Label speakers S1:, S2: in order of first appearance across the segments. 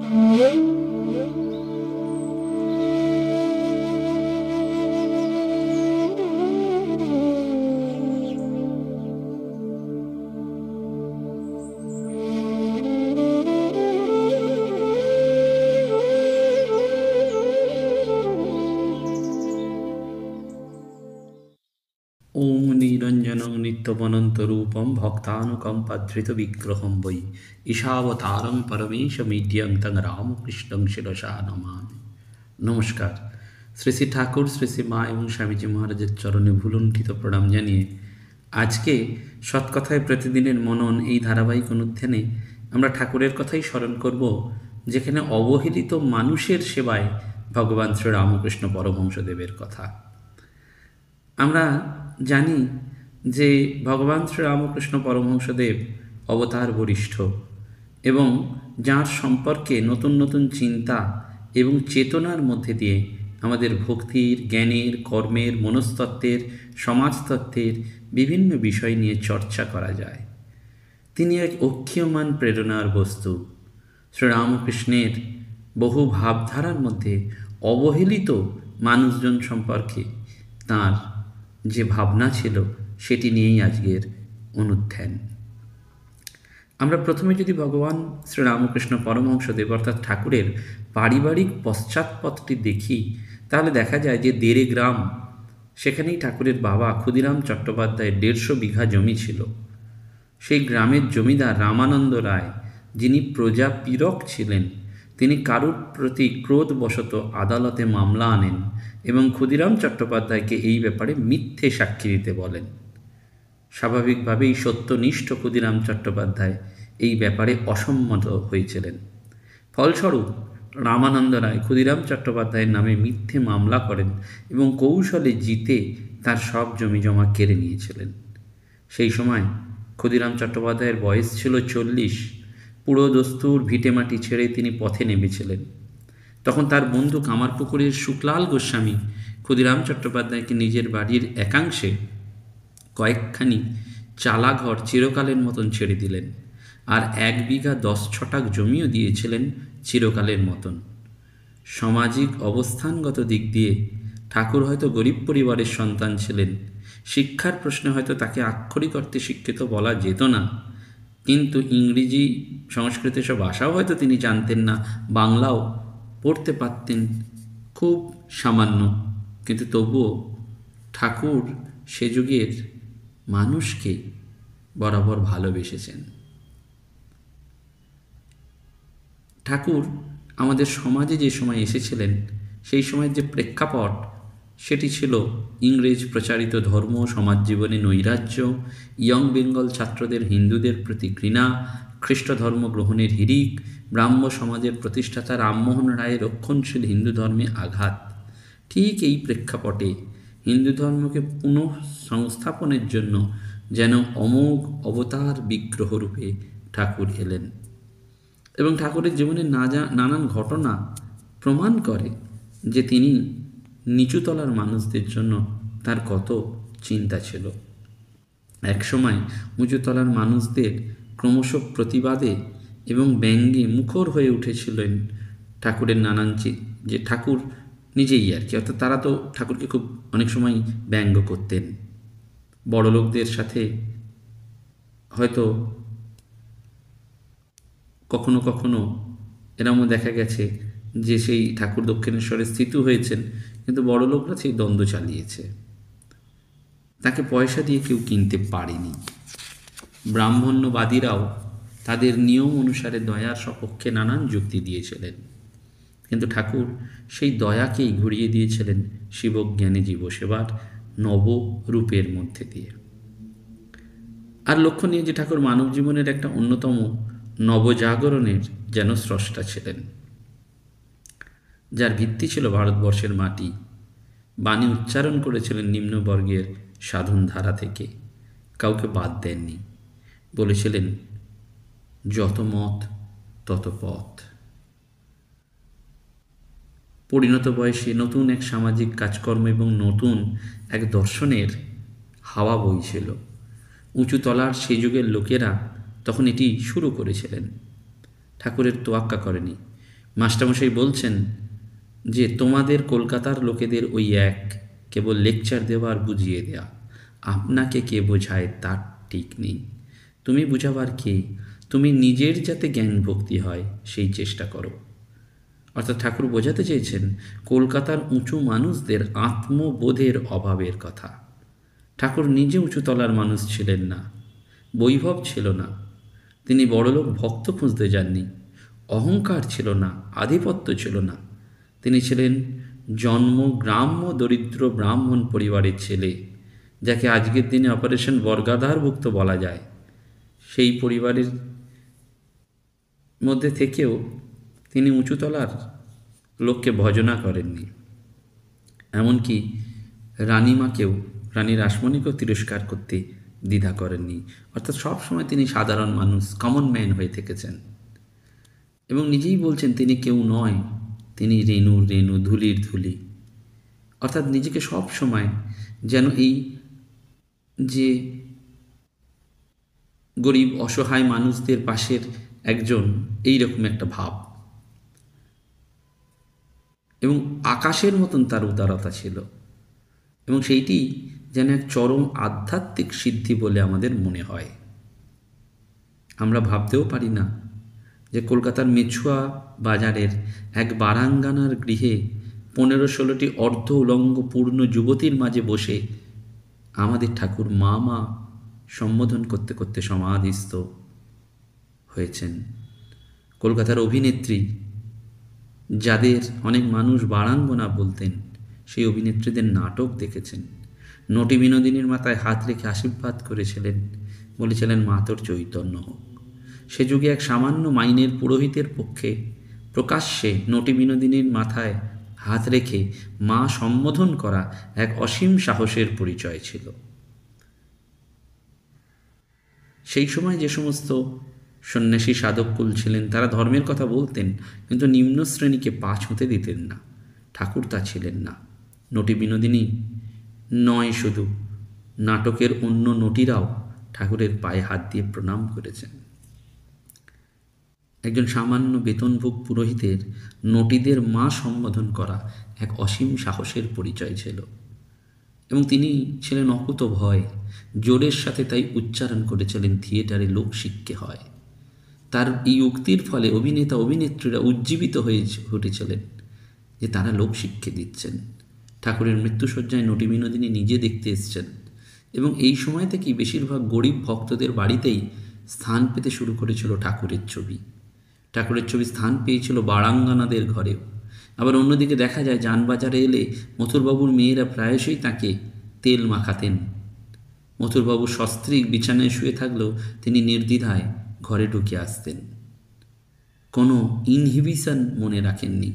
S1: ওম নিরঞ্জনং নিত্যমনন্তরূপম ভক্তানুকম্পাধৃত বিগ্রহম বৈ ঈশাবতারং পরমেশমিড্যং তং রামকৃষ্ণং শিরসা নমামি। নমস্কার। শ্রী শ্রী ঠাকুর, শ্রী শ্রী মা এবং স্বামীজি মহারাজের চরণে ভুলুণ্ঠিত প্রণাম জানিয়ে আজকে সৎকথায় প্রতিদিনের মনন এই ধারাবাহিক অনুধ্যানে আমরা ঠাকুরের কথাই স্মরণ করব, যেখানে অবহেলিত মানুষের সেবায় ভগবান শ্রী রামকৃষ্ণ পরমহংসদেবের কথা। আমরা জানি যে ভগবান শ্রী রামকৃষ্ণ পরমহংসদেব অবতার বরিষ্ঠ এবং যার সম্পর্কে নতুন নতুন চিন্তা এবং চেতনার মধ্যে দিয়ে আমাদের ভক্তির, জ্ঞানের, কর্মের, মনস্তত্ত্বের, সমাজতত্ত্বের বিভিন্ন বিষয় নিয়ে চর্চা করা যায়। তিনি এক অক্ষীয়মান প্রেরণার বস্তু। শ্রীরামকৃষ্ণের বহু ভাবধারার মধ্যে অবহেলিত মানুষজন সম্পর্কে তাঁর যে ভাবনা ছিল সেটি নিয়েই আজকের অনুধ্যান। আমরা প্রথমে যদি ভগবান শ্রীরামকৃষ্ণ পরমহংসদেব অর্থাৎ ঠাকুরের পারিবারিক পশ্চাৎপটটি দেখি, তাহলে দেখা যায় যে দেড়ে গ্রাম, সেখানেই ঠাকুরের বাবা ক্ষুদিরাম চট্টোপাধ্যায়ের 150 বিঘা জমি ছিল। সেই গ্রামের জমিদার রামানন্দ রায়, যিনি প্রজাপীড়ক ছিলেন, তিনি কারুর প্রতি ক্রোধবশত আদালতে মামলা আনেন এবং ক্ষুদিরাম চট্টোপাধ্যায়কে এই ব্যাপারে মিথ্যে সাক্ষী দিতে বলেন। স্বাভাবিকভাবেই সত্যনিষ্ঠ ক্ষুদিরাম চট্টোপাধ্যায় এই ব্যাপারে অসম্মত হয়েছিলেন। ফলস্বরূপ রামানন্দ রায় ক্ষুদিরাম চট্টোপাধ্যায়ের নামে মিথ্যে মামলা করেন এবং কৌশলে জিতে তার সব জমিজমা কেড়ে নিয়েছিলেন। সেই সময় ক্ষুদিরাম চট্টোপাধ্যায়ের বয়স ছিল 40। পুরো দস্তুর ভিটেমাটি ছেড়ে তিনি পথে নেমেছিলেন। তখন তার বন্ধু কামারপুকুরের শুকলাল গোস্বামী ক্ষুদিরাম চট্টোপাধ্যায়কে নিজের বাড়ির একাংশে কয়েকখানি চালাঘর চিরকালের মতন ছেড়ে দিলেন, আর 1 বিঘা 10 ছটাক জমিও দিয়েছিলেন চিরকালের মতন। সামাজিক অবস্থানগত দিক দিয়ে ঠাকুর হয়তো গরিব পরিবারের সন্তান ছিলেন, শিক্ষার প্রশ্নে হয়তো তাকে আক্ষরিক অর্থে শিক্ষিত বলা যেত না, কিন্তু ইংরেজি, সংস্কৃত এসব ভাষাও হয়তো তিনি জানতেন না, বাংলাও পড়তে পারতেন খুব সামান্য, কিন্তু তবুও ঠাকুর সে যুগের মানুষকে বরাবর ভালোবেসেছেন। ঠাকুর আমাদের সমাজে যে সময় এসেছিলেন, সেই সময়ের যে প্রেক্ষাপট সেটি ছিল ইংরেজ প্রচারিত ধর্ম, সমাজ জীবনে নৈরাজ্য, ইয়ং বেঙ্গল ছাত্রদের হিন্দুদের প্রতি ঘৃণা, খ্রিস্ট ধর্ম গ্রহণের হিড়িক, ব্রাহ্ম সমাজের প্রতিষ্ঠাতা রামমোহন রায়ের রক্ষণশীল হিন্দু ধর্মে আঘাত। ঠিক এই প্রেক্ষাপটে হিন্দু ধর্মকে পুনঃ সংস্থাপনের জন্য যেন অমোঘ অবতার বিগ্রহরূপে ঠাকুর এলেন। এবং ঠাকুরের জীবনের নানান ঘটনা প্রমাণ করে যে তিনি নিচুতলার মানুষদের জন্য তার কত চিন্তা ছিল। একসময় উঁচুতলার মানুষদের ক্রমশ প্রতিবাদে এবং ব্যঙ্গে মুখর হয়ে উঠেছিলেন ঠাকুরের নানান যে ঠাকুর নিজেই আর কি, অর্থাৎ তারা তো ঠাকুরকে খুব অনেক সময় ব্যঙ্গ করতেন। বড় লোকদের সাথে হয়তো কখনো কখনো এরমও দেখা গেছে যে সেই ঠাকুর দক্ষিণেশ্বরে স্থিত হয়েছেন, কিন্তু বড় লোকরা সেই দ্বন্দ্ব চালিয়েছে, তাকে পয়সা দিয়ে কেউ কিনতে পারেনি। ব্রাহ্মণ্যবাদীরাও তাদের নিয়ম অনুসারে দয়ার সপক্ষে নানান যুক্তি দিয়েছিলেন, কিন্তু ঠাকুর সেই দয়াকেই ঘুরিয়ে দিয়েছিলেন শিবজ্ঞানী জীবসেবার নবরূপের মধ্যে দিয়ে। আর লক্ষণীয় যে ঠাকুর মানব জীবনের একটা অন্যতম নবজাগরণের যেন স্রষ্টা ছিলেন, যার ভিত্তি ছিল ভারতবর্ষের মাটি। বাণী উচ্চারণ করেছিলেন নিম্নবর্গের সাধন ধারা থেকে, কাউকে বাদ দেননি। বলেছিলেন যত মত তত পথ। পরিণত বয়সে নতুন এক সামাজিক কাজকর্ম এবং নতুন এক দর্শনের হাওয়া বইছিল। উঁচু তলার সেই যুগের লোকেরা তখন এটি শুরু করেছিলেন। ঠাকুরের তোয়াক্কা করেনি। মাস্টারমশাই বলছেন যে তোমাদের কলকাতার লোকেদের ওই এক, কেবল লেকচার দেওয়া আর বুঝিয়ে দেয়া। আপনাকে কে বোঝায় তার ঠিক নেই। তুমি বুঝাবার কে? তুমি নিজের যাতে জ্ঞান ভক্তি হয় সেই চেষ্টা করো। অর্থাৎ ঠাকুর বোঝাতে চেয়েছেন কলকাতার উঁচু মানুষদের আত্মবোধের অভাবের কথা। ঠাকুর নিজে উঁচু তলার মানুষ ছিলেন না, বৈভব ছিল না, তিনি বড়লোক ভক্ত খুঁজতে যাননি, অহংকার ছিল না, আধিপত্য ছিল না। তিনি ছিলেন জন্ম গ্রাম্য দরিদ্র ব্রাহ্মণ পরিবারের ছেলে, যাকে আজকের দিনে অপারেশন বর্গাধারভুক্ত বলা যায়। সেই পরিবারের মধ্যে থেকেও তিনি উঁচুতলার লোককে ভজনা করেননি। এমনকি রানীমাকেও, রানী রাসমণিকেও তিরস্কার করতে দ্বিধা করেননি। অর্থাৎ সবসময় তিনি সাধারণ মানুষ, কমন ম্যান হয়ে থেকেছেন। এবং নিজেই বলছেন তিনি কেউ নয়, তিনি রেণুর রেণু, ধুলির ধুলি। অর্থাৎ নিজেকে সব সময় যেন এই যে গরিব অসহায় মানুষদের পাশের একজন, এই রকম একটা ভাব। এবং আকাশের মতন তার উদারতা ছিল, এবং সেইটি যেন এক চরম আধ্যাত্মিক সিদ্ধি বলে আমাদের মনে হয়। আমরা ভাবতেও পারি না যে কলকাতার মেছুয়া বাজারের এক বারাঙ্গানার গৃহে 15-16টি অর্ধ উলঙ্গ পূর্ণ যুবতীর মাঝে বসে আমাদের ঠাকুর মা মা সম্বোধন করতে করতে সমাধিস্থ হয়েছেন। কলকাতার অভিনেত্রী, যাদের অনেক মানুষ বারাঙ্গনা বলতেন, সেই অভিনেত্রীদের নাটক দেখেছেন। নটি বিনোদিনীর মাথায় হাত রেখে আশীর্বাদ করেছিলেন, বলেছিলেন মা তোর চৈতন্য হোক। সে যুগে এক সামান্য মাইনের পুরোহিতের পক্ষে প্রকাশ্যে নটি বিনোদিনীর মাথায় হাত রেখে মা সম্বোধন করা এক অসীম সাহসের পরিচয় ছিল। সেই সময় যে সমস্ত সন্ন্যাসী সাধককুল ছিলেন তারা ধর্মের কথা বলতেন, কিন্তু নিম্ন শ্রেণীকে পা ছুঁতে দিতেন না। ঠাকুর তা ছিলেন না। নটি বিনোদিনী নয়, শুধু নাটকের অন্য নটিরাও ঠাকুরের পায়ে হাত দিয়ে প্রণাম করেছেন। একজন সামান্য বেতনভোগ পুরোহিতের নটিদের মা সম্বোধন করা এক অসীম সাহসের পরিচয় ছিল। এবং তিনি ছিলেন অকুত ভয়, জোরের সাথে তাই উচ্চারণ করেছিলেন থিয়েটারে লোক শিক্ষে হয়। তার এই উক্তির ফলে অভিনেতা অভিনেত্রীরা উজ্জীবিত হয়ে উঠেছিলেন যে তারা লোক শিক্ষে দিচ্ছেন। ঠাকুরের মৃত্যুশয্যায় নটি বিনোদিনী নিজে দেখতে এসছেন, এবং এই সময় থেকেই বেশিরভাগ গরিব ভক্তদের বাড়িতেই স্থান পেতে শুরু করেছিল ঠাকুরের ছবি। ঠাকুরের ছবি স্থান পেয়েছিল বারাঙ্গনাদের ঘরেও। আবার অন্যদিকে দেখা যায় যানবাজারে এলে মথুরবাবুর মেয়েরা প্রায়শই তাকে তেল মাখাতেন। মথুরবাবু সস্ত্রীক বিছানায় শুয়ে থাকলেও তিনি নির্দ্বিধায় ঘরে ঢুকে আসতেন, কোনো ইনহিবিশন মনে রাখেননি,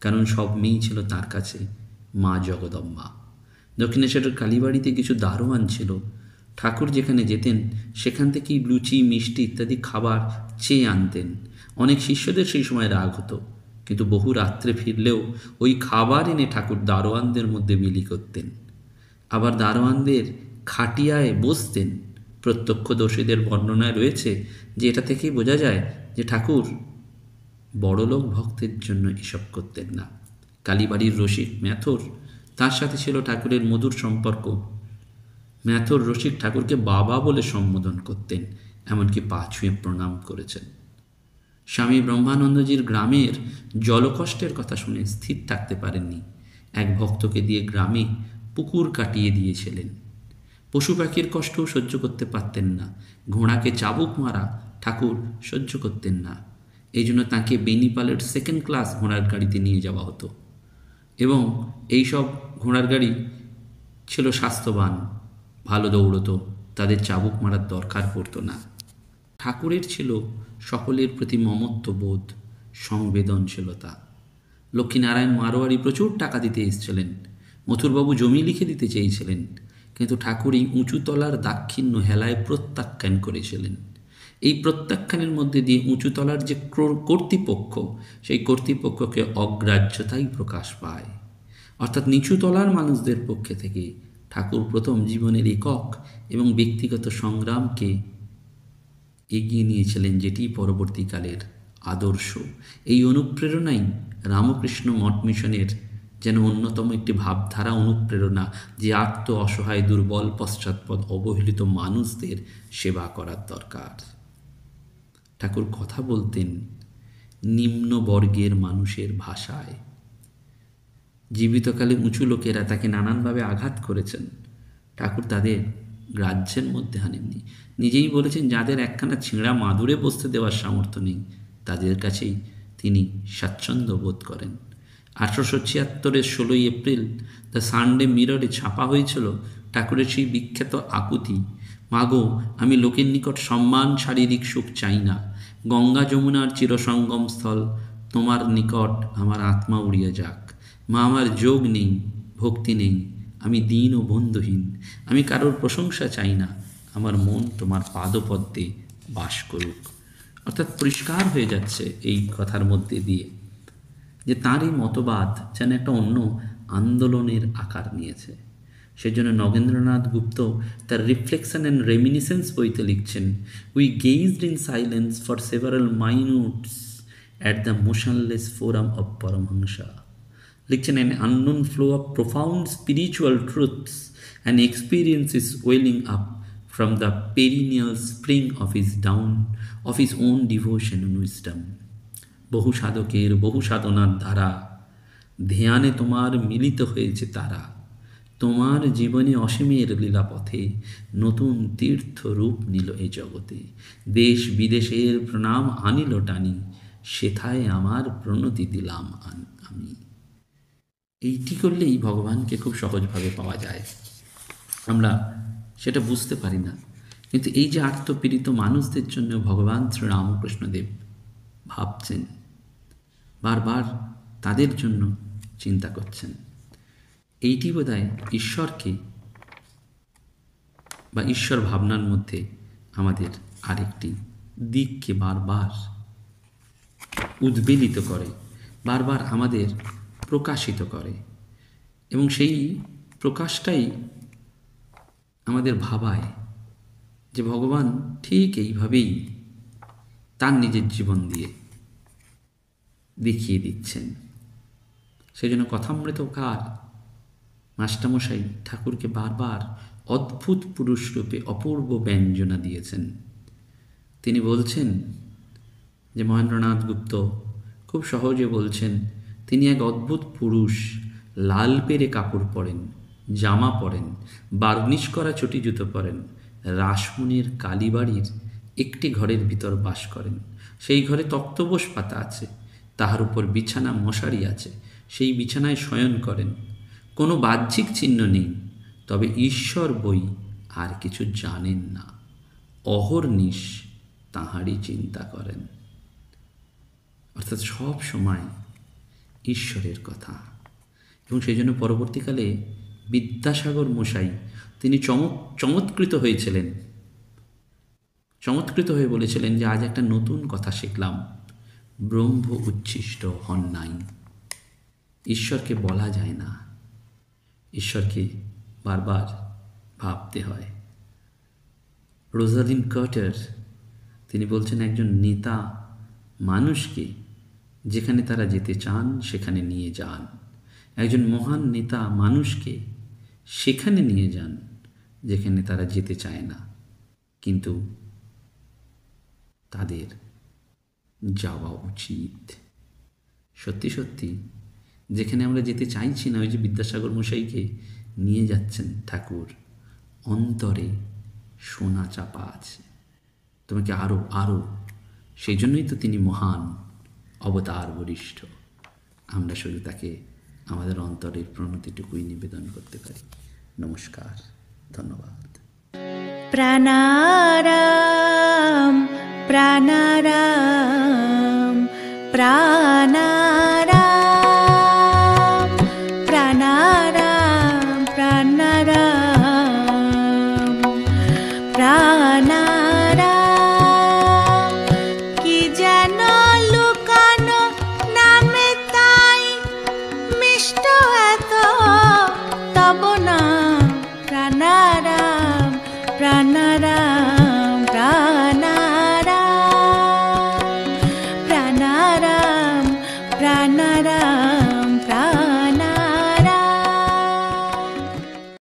S1: কারণ সব মেয়েই ছিল তার কাছে মা জগদম্বা। দক্ষিণেশ্বরের কালীবাড়িতে কিছু দারোয়ান ছিল, ঠাকুর যেখানে যেতেন সেখান থেকেই লুচি মিষ্টি ইত্যাদি খাবার চেয়ে আনতেন। অনেক শিষ্যদের সেই সময় রাগ হতো, কিন্তু বহু রাত্রে ফিরলেও ওই খাবার এনে ঠাকুর দারোয়ানদের মধ্যে বিলি করতেন। আবার দারোয়ানদের খাটিয়ায় বসতেন। প্রত্যক্ষদর্শীদের বর্ণনায় রয়েছে যে এটা থেকেই বোঝা যায় যে ঠাকুর বড়লোক ভক্তের জন্য এসব করতেন না। কালীবাড়ির রসিক ম্যাথর, তার সাথে ছিল ঠাকুরের মধুর সম্পর্ক। ম্যাথর রসিক ঠাকুরকে বাবা বলে সম্বোধন করতেন, এমনকি পা ছুঁয়ে প্রণাম করেছেন। স্বামী ব্রহ্মানন্দজির গ্রামের জলকষ্টের কথা শুনে স্থির থাকতে পারেননি। এক ভক্তকে দিয়ে গ্রামে পুকুর কাটিয়ে দিয়েছিলেন। পশু পাখির কষ্টও সহ্য করতে পারতেন না। ঘোড়াকে চাবুক মারা ঠাকুর সহ্য করতেন না। এই জন্য তাঁকে বেনিপালের সেকেন্ড ক্লাস ঘোড়ার গাড়িতে নিয়ে যাওয়া হতো, এবং এই সব ঘোড়ার গাড়ি ছিল স্বাস্থ্যবান, ভালো দৌড়তো, তাদের চাবুক মারার দরকার পড়তো না। ঠাকুরের ছিল সকলের প্রতি মমত্ববোধ, সংবেদনশীলতা। লক্ষ্মীনারায়ণ মারোয়ারি প্রচুর টাকা দিতে এসেছিলেন, মথুরবাবু জমি লিখে দিতে চেয়েছিলেন, কিন্তু ঠাকুর এই উঁচুতলার দাক্ষিণ্য হেলায় প্রত্যাখ্যান করেছিলেন। এই প্রত্যাখ্যানের মধ্যে দিয়ে উঁচুতলার যে কর্তৃপক্ষ, সেই কর্তৃপক্ষকে অগ্রাহ্যতাই প্রকাশ পায়। অর্থাৎ নিচুতলার মানুষদের পক্ষে থেকে ঠাকুর প্রথম জীবনের একক এবং ব্যক্তিগত সংগ্রামকে এগিয়ে নিয়েছিলেন, যেটি পরবর্তীকালের আদর্শ। এই অনুপ্রেরণাই রামকৃষ্ণ মঠ মিশনের যেন অন্যতম একটি ভাবধারা, অনুপ্রেরণা, যে আত্ম অসহায়, দুর্বল, পশ্চাৎপদ, অবহেলিত মানুষদের সেবা করার দরকার। ঠাকুর কথা বলতেন নিম্ন বর্গের মানুষের ভাষায়। জীবিতকালে উঁচু লোকেরা তাকে নানানভাবে আঘাত করেছেন, ঠাকুর তাদের গ্রাহ্যের মধ্যে আনেননি। নিজেই বলেছেন, যাদের একখানা ছিঁড়া মাদুরে বসতে দেওয়ার সামর্থ্য নেই তাদের কাছেই তিনি স্বাচ্ছন্দ্য বোধ করেন। 1876-এর 16 এপ্রিল দ্য সানডে মিররে ছাপা হয়েছিল ঠাকুরের সেই বিখ্যাত আকুতি, মাগো আমি লোকের নিকট সম্মান, শারীরিক সুখ চাই না, গঙ্গা যমুনার চিরসঙ্গম স্থল তোমার নিকট আমার আত্মা উড়িয়া যাক। মা, আমার যোগ নেই, ভক্তি নেই, আমি দীন ও বন্ধুহীন, আমি কারোর প্রশংসা চাই না, আমার মন তোমার পাদপদ্মে বাস করুক। অর্থাৎ পরিষ্কার হয়ে যাচ্ছে এই কথার মধ্যে দিয়ে যে তাঁর এই মতবাদ যেন একটা অন্য আন্দোলনের আকার নিয়েছে। সেজন্য নগেন্দ্রনাথ গুপ্ত তার রিফ্লেকশন অ্যান্ড রেমিনিসেন্স বইতে লিখছেন, we gazed in silence for several minutes at the motionless form of Paramhansa. লিখছেন, an unknown flow of profound spiritual truths and experiences welling up from the perennial spring of his own devotion and wisdom. বহু সাধকের বহু সাধনার ধারা ধ্যানে তোমার মিলিত হয়েছে তারা, তোমার জীবনে অসীমের লীলাপথে নতুন তীর্থ রূপ নিল এ জগতে, দেশ বিদেশের প্রণাম আনিল টানি, সেথায় আমার প্রণতি দিলাম আমি। এইটি করলেই ভগবানকে খুব সহজভাবে পাওয়া যায়। আমরা সেটা বুঝতে পারি না, কিন্তু এই যে আত্মপীড়িত মানুষদের জন্য ভগবান শ্রীরামকৃষ্ণদেব ভাবছেন, বারবার তাদের জন্য চিন্তা করছেন, এইটি বোধহয় ঈশ্বরকে বা ঈশ্বর ভাবনার মধ্যে আমাদের আরেকটি দিককে বারবার উদ্বেলিত করে, বারবার আমাদের প্রকাশিত করে, এবং সেই প্রকাশটাই আমাদের ভাবায় যে ভগবান ঠিক এইভাবেই তার নিজের জীবন দিয়ে দেখিয়ে দিচ্ছেন। সেই জন্য কথামৃতকার মাস্টারমশাই ঠাকুরকে বারবার অদ্ভুত পুরুষ রূপে অপূর্ব ব্যঞ্জনা দিয়েছেন। তিনি বলছেন যে মহেন্দ্রনাথ গুপ্ত খুব সহজে বলছেন, তিনি এক অদ্ভুত পুরুষ, লাল পেরে কাপড় পরেন, জামা পরেন, বার্নিশ করা চটি জুতো পরেন, রাসমণির কালীবাড়ির একটি ঘরের ভিতর বাস করেন। সেই ঘরে তক্তপোষ পাতা আছে, তাহার উপর বিছানা মশারি আছে, সেই বিছানায় শয়ন করেন, কোনো বাহ্যিক চিহ্ন নেই, তবে ঈশ্বর বই আর কিছু জানেন না, অহর্নিশ তাহারই চিন্তা করেন। অর্থাৎ সব সময় ঈশ্বরের কথা। এবং সেই জন্য পরবর্তীকালে বিদ্যাসাগর মশাই তিনি চমৎকৃত হয়েছিলেন, চমৎকৃত হয়ে বলেছিলেন যে আজ একটা নতুন কথা শিখলাম, ব্রহ্ম উচ্ছিষ্ট হন নাই। ঈশ্বরকে বলা যায় না, ঈশ্বরকে বারবার ভাবতে হয়। রোজালিন কার্টার তিনি বলছেন, একজন নেতা মানুষকে যেখানে তারা যেতে চান সেখানে নিয়ে যান, একজন মহান নেতা মানুষকে সেখানে নিয়ে যান যেখানে তারা যেতে চায় না, কিন্তু তাদের যাওয়া উচিত। সত্যি সত্যি যেখানে আমরা যেতে চাইছি না, ওই যে বিদ্যাসাগর মশাইকে নিয়ে যাচ্ছেন ঠাকুর, অন্তরে সোনা চাপা আছে, তোমাকে আরও আরও, সেই জন্যই তো তিনি মহান অবতার বরিষ্ঠ। আমরা শুধু তাকে আমাদের অন্তরের প্রণতিটুকুই নিবেদন করতে পারি। নমস্কার, ধন্যবাদ।
S2: প্রাণারাম প্রাণারাম প্রাণারাম প্রাণারাম প্রাণারাম প্রাণারাম, কি যেন লুকানো নামে তাই মিষ্ট এত তব নাম। প্রাণারাম প্রাণারাম প্রাণারাম প্রাণারাম প্রাণারাম প্রাণ